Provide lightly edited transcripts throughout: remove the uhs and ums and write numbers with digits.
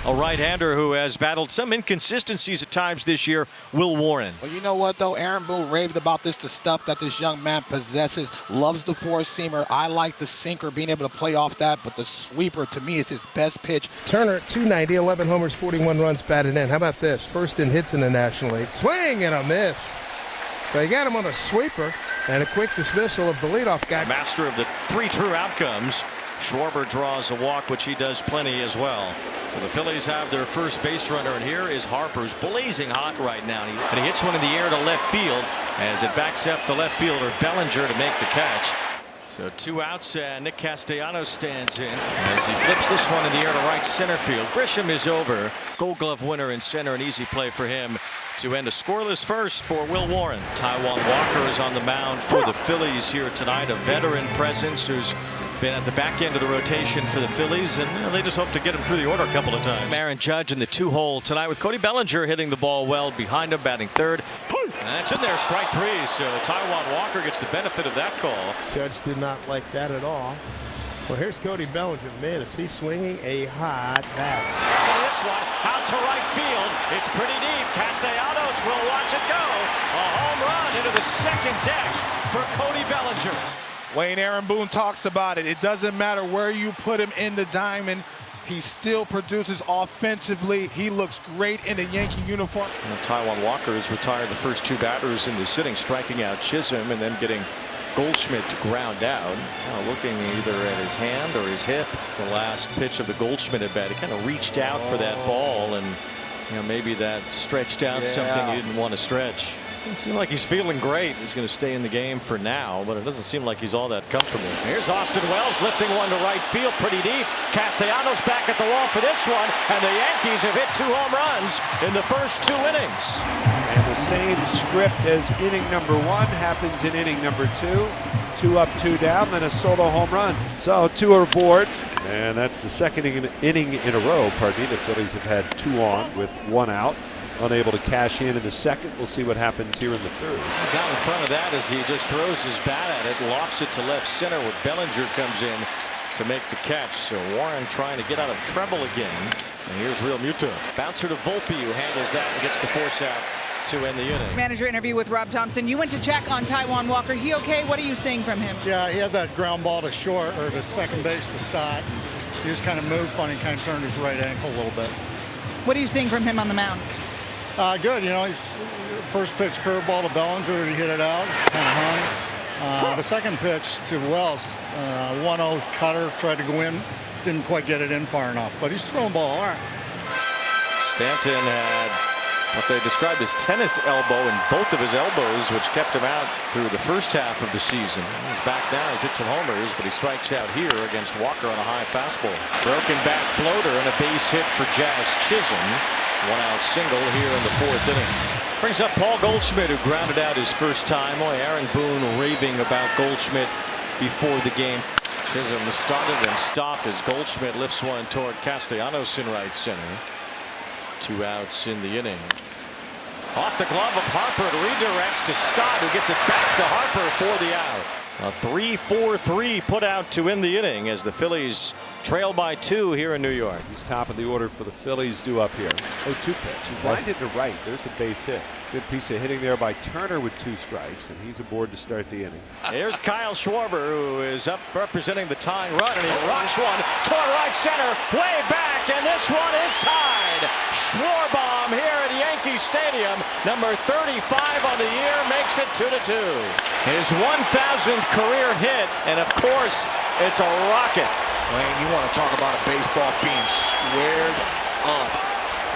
A right-hander who has battled some inconsistencies at times this year, Will Warren. Well, you know what, though? Aaron Boone raved about the stuff that this young man possesses. Loves the four-seamer. I like the sinker, being able to play off that, but the sweeper, to me, is his best pitch. Turner at 290, 11 homers, 41 runs batted in. How about this? First in hits in the National League. Swing and a miss. They got him on a sweeper and a quick dismissal of the leadoff guy. Master of the 3 true outcomes. Schwarber draws a walk, which he does plenty as well. So the Phillies have their first base runner, and here is Harper's blazing hot right now. And he hits one in the air to left field as it backs up the left fielder Bellinger to make the catch. So 2 outs, and Nick Castellanos stands in as he flips this one in the air to right center field. Grisham is over. Gold Glove winner in center, an easy play for him to end a scoreless first for Will Warren. Taijuan Walker is on the mound for the Phillies here tonight, a veteran presence who's been at the back end of the rotation for the Phillies, and they just hope to get him through the order a couple of times. Aaron Judge in the 2-hole tonight with Cody Bellinger hitting the ball well behind him, batting third. And that's in there, strike 3. So Taijuan Walker gets the benefit of that call. Judge did not like that at all. Well, here's Cody Bellinger. Man, is he swinging a hot bat. So this one out to right field. It's pretty deep. Castellanos will watch it go. A home run into the second deck for Cody Bellinger. Wayne, Aaron Boone talks about it. It doesn't matter where you put him in the diamond. He still produces offensively. He looks great in a Yankee uniform. Taijuan Walker has retired the first 2 batters in the sitting, striking out Chisholm and then getting Goldschmidt to ground out. Looking either at his hand or his hip. It's the last pitch of the Goldschmidt at bat. He kind of reached out for that ball, and maybe that stretched out something he didn't want to stretch. Doesn't seem like he's feeling great. He's going to stay in the game for now, but it doesn't seem like he's all that comfortable. Here's Austin Wells lifting one to right field pretty deep. Castellanos back at the wall for this one, and the Yankees have hit 2 home runs in the first 2 innings. And the same script as inning number 1 happens in inning number 2. 2 up, 2 down, then a solo home run. So 2 are aboard, and that's the second inning in a row. Pardon me, the Phillies have had 2 on with 1 out. Unable to cash in the second. We'll see what happens here in the third. He's out in front of that as he just throws his bat at it, lofts it to left center where Bellinger comes in to make the catch. So Warren trying to get out of trouble again. And here's Real Muto. Bouncer to Volpe, who handles that and gets the force out to end the inning. Manager interview with Rob Thompson. You went to check on Taijuan Walker. He okay? What are you seeing from him? Yeah, he had that ground ball to short or to second base to start. He just kind of moved funny, kind of turned his right ankle a little bit. What are you seeing from him on the mound? Good. He's first pitch curveball to Bellinger. He hit it out. It's kind of hung. The second pitch to Wells, 1-0 cutter, tried to go in. Didn't quite get it in far enough, but he's throwing ball all right. Stanton had what they described as tennis elbow in both of his elbows, which kept him out through the first half of the season. He's back now. He's hit some homers, but he strikes out here against Walker on a high fastball. Broken bat floater and a base hit for Jazz Chisholm. 1-out single here in the 4th inning. Brings up Paul Goldschmidt, who grounded out his first time. Boy, Aaron Boone raving about Goldschmidt before the game. Chisholm started and stopped as Goldschmidt lifts one toward Castellanos in right center. 2 outs in the inning. Off the glove of Harper, it redirects to Stott, who gets it back to Harper for the out. A 3-4-3 put out to end the inning as the Phillies trail by 2 here in New York. He's top of the order for the Phillies, due up here. 0-2 pitch. He's lined it to right. There's a base hit. Good piece of hitting there by Turner with 2 strikes, and he's aboard to start the inning. Here's Kyle Schwarber, who is up representing the tying run, and he rocks one toward right center, way back, and this one is tied. Schwarbomb here at Yankee Stadium, number 35 on the year, makes it 2-2. His 1,000th career hit, and of course, it's a rocket. Wayne, you want to talk about a baseball being squared up.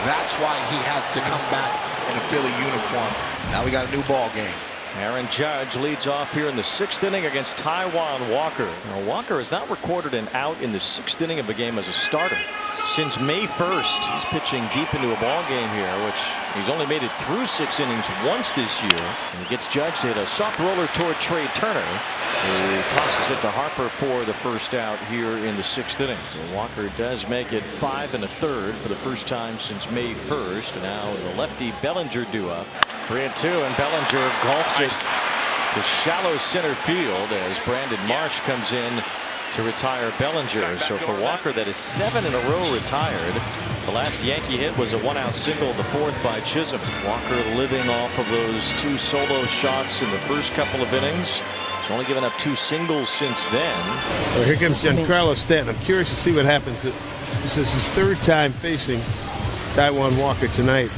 That's why he has to come back in a Philly uniform. Now we got a new ball game. Aaron Judge leads off here in the 6th inning against Taijuan Walker. Now, Walker has not recorded an out in the 6th inning of a game as a starter since May 1st. He's pitching deep into a ball game here, which he's only made it through 6 innings once this year. And he gets Judge to hit a soft roller toward Trey Turner, who tosses it to Harper for the first out here in the 6th inning. So Walker does make it 5 1/3 for the first time since May 1st. And now the lefty Bellinger due up. 3-2, and Bellinger golfs it to shallow center field as Brandon Marsh comes in to retire Bellinger. So for Walker, that is 7 in a row retired. The last Yankee hit was a 1-out single, the 4th by Chisholm. Walker living off of those 2 solo shots in the first couple of innings. He's only given up 2 singles since then. Well, here comes Giancarlo Stanton. I'm curious to see what happens. This is his 3rd time facing Taijuan Walker tonight.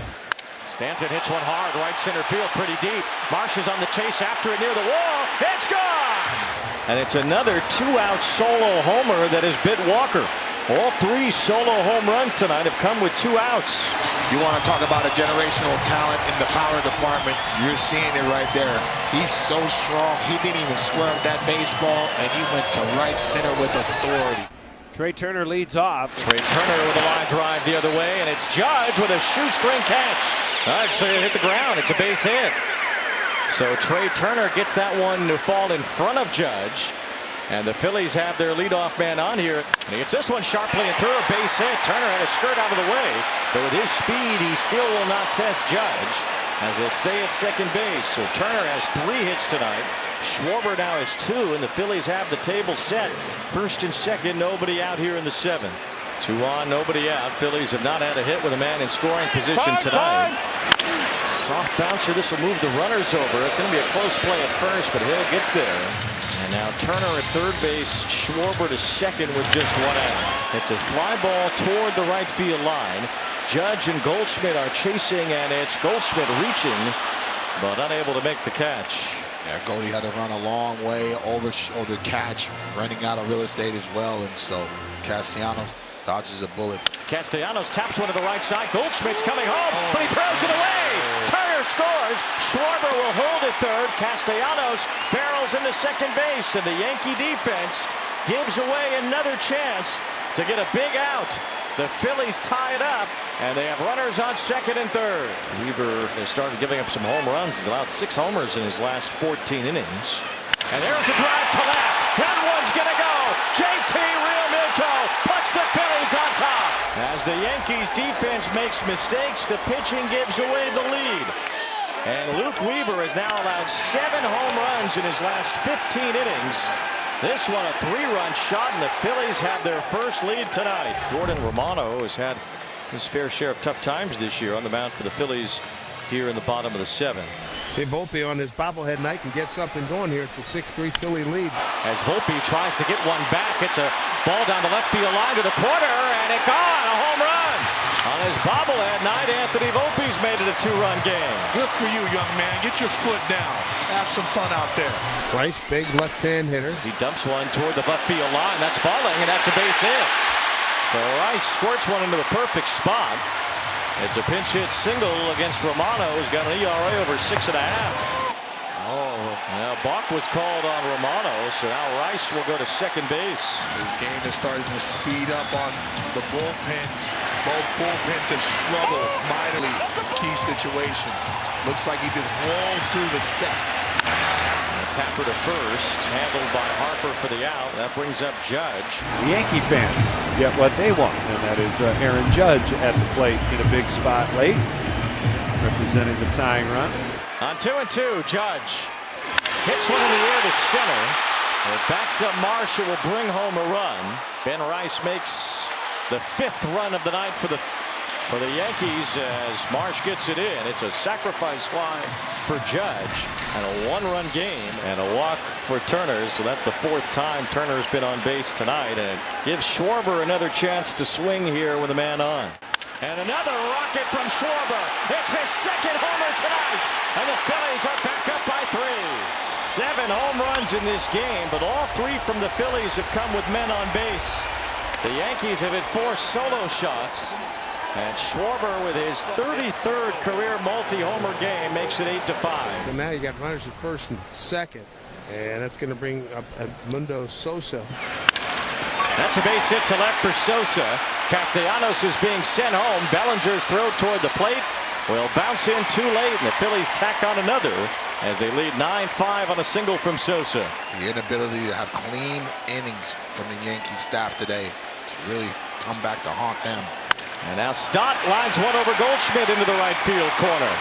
Stanton hits one hard, right center field, pretty deep. Marsh is on the chase after it near the wall. It's gone! And it's another 2-out solo homer that has bit Walker. All 3 solo home runs tonight have come with 2 outs. You want to talk about a generational talent in the power department, you're seeing it right there. He's so strong. He didn't even square up that baseball, and he went to right center with authority. Trey Turner leads off. Trey Turner with a line drive the other way, and it's Judge with a shoestring catch. Actually, it hit the ground. It's a base hit. So Trey Turner gets that one to fall in front of Judge. And the Phillies have their leadoff man on here. And he gets this one sharply and through, a base hit. Turner had a skirt out of the way. But with his speed, he still will not test Judge, as he'll stay at second base. So Turner has 3 hits tonight. Schwarber now has 2, and the Phillies have the table set. First and second, nobody out here in the 7th. 2 on, nobody out. Phillies have not had a hit with a man in scoring position tonight. Soft bouncer. This will move the runners over. It's going to be a close play at first, but Hill gets there. And now Turner at third base, Schwarber to second with just 1 out. It's a fly ball toward the right field line. Judge and Goldschmidt are chasing, and it's Goldschmidt reaching, but unable to make the catch. Yeah, Goldie had to run a long way, over shoulder catch, running out of real estate as well, and so Castellanos dodges a bullet. Castellanos taps one to the right side. Goldschmidt's coming home, but he throws it away. Turner scores. Schwarber will hold at third. Castellanos barrels into second base, and the Yankee defense gives away another chance to get a big out. The Phillies tie it up, and they have runners on second and third. Weaver has started giving up some home runs. He's allowed 6 homers in his last 14 innings. And there's a drive to left. That one's going to go. JT Realmuto puts the Phillies on top. As the Yankees defense makes mistakes, the pitching gives away the lead. And Luke Weaver has now allowed 7 home runs in his last 15 innings. This one a 3-run shot, and the Phillies have their first lead tonight. Jordan Romano has had his fair share of tough times this year on the mound for the Phillies here in the bottom of the 7th. See, Volpe on his bobblehead night can get something going here. It's a 6-3 Philly lead. As Volpe tries to get one back, it's a ball down the left field line to the corner, and it gone, a home run. On his bobblehead night, Anthony Volpe's made it a 2-run game. Good for you, young man. Get your foot down. Have some fun out there. Rice, big left-hand hitter. As he dumps one toward the left field line, that's falling, and that's a base hit. So Rice squirts one into the perfect spot. It's a pinch hit single against Romano, who's got an ERA over 6.5. Now Bach was called on Romano, so now Rice will go to second base. His game is starting to speed up on the bullpens. Both bullpens have struggled mightily in key situations. Looks like he just rolls through the set. Tapper to first, handled by Harper for the out. That brings up Judge. The Yankee fans get what they want, and that is Aaron Judge at the plate in a big spot late, representing the tying run. On 2-2, Judge hits one in the air to center. It backs up Marsh. It will bring home a run. Ben Rice makes the 5th run of the night for the Yankees as Marsh gets it in. It's a sacrifice fly for Judge and a 1-run game and a walk for Turner. So that's the 4th time Turner's been on base tonight, and it gives Schwarber another chance to swing here with a man on. And another rocket from Schwarber. It's his 2nd homer tonight, and the Phillies are back up by 3. 7 home runs in this game, but all 3 from the Phillies have come with men on base. The Yankees have hit 4 solo shots. And Schwarber, with his 33rd career multi-homer game, makes it 8-5. So now you got runners at first and second, and that's going to bring up Mundo Sosa. That's a base hit to left for Sosa. Castellanos is being sent home. Bellinger's throw toward the plate will bounce in too late, and the Phillies tack on another as they lead 9-5 on a single from Sosa. The inability to have clean innings from the Yankee staff today. It's really come back to haunt them. And now Stott lines one over Goldschmidt into the right field corner.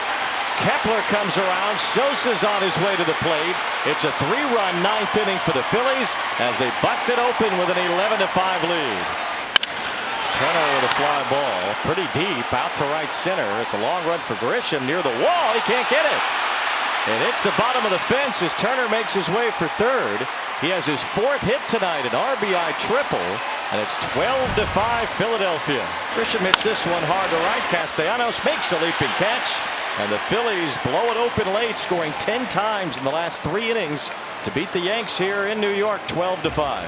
Kepler comes around. Sosa's on his way to the plate. It's a 3-run ninth inning for the Phillies as they bust it open with an 11-5 lead. Turner with a fly ball, pretty deep out to right center. It's a long run for Grisham near the wall. He can't get it. It hits the bottom of the fence as Turner makes his way for third. He has his 4th hit tonight, an RBI triple, and it's 12-5 Philadelphia. Grisham hits this one hard to right. Castellanos makes a leaping catch, and the Phillies blow it open late, scoring 10 times in the last 3 innings to beat the Yanks here in New York, 12-5.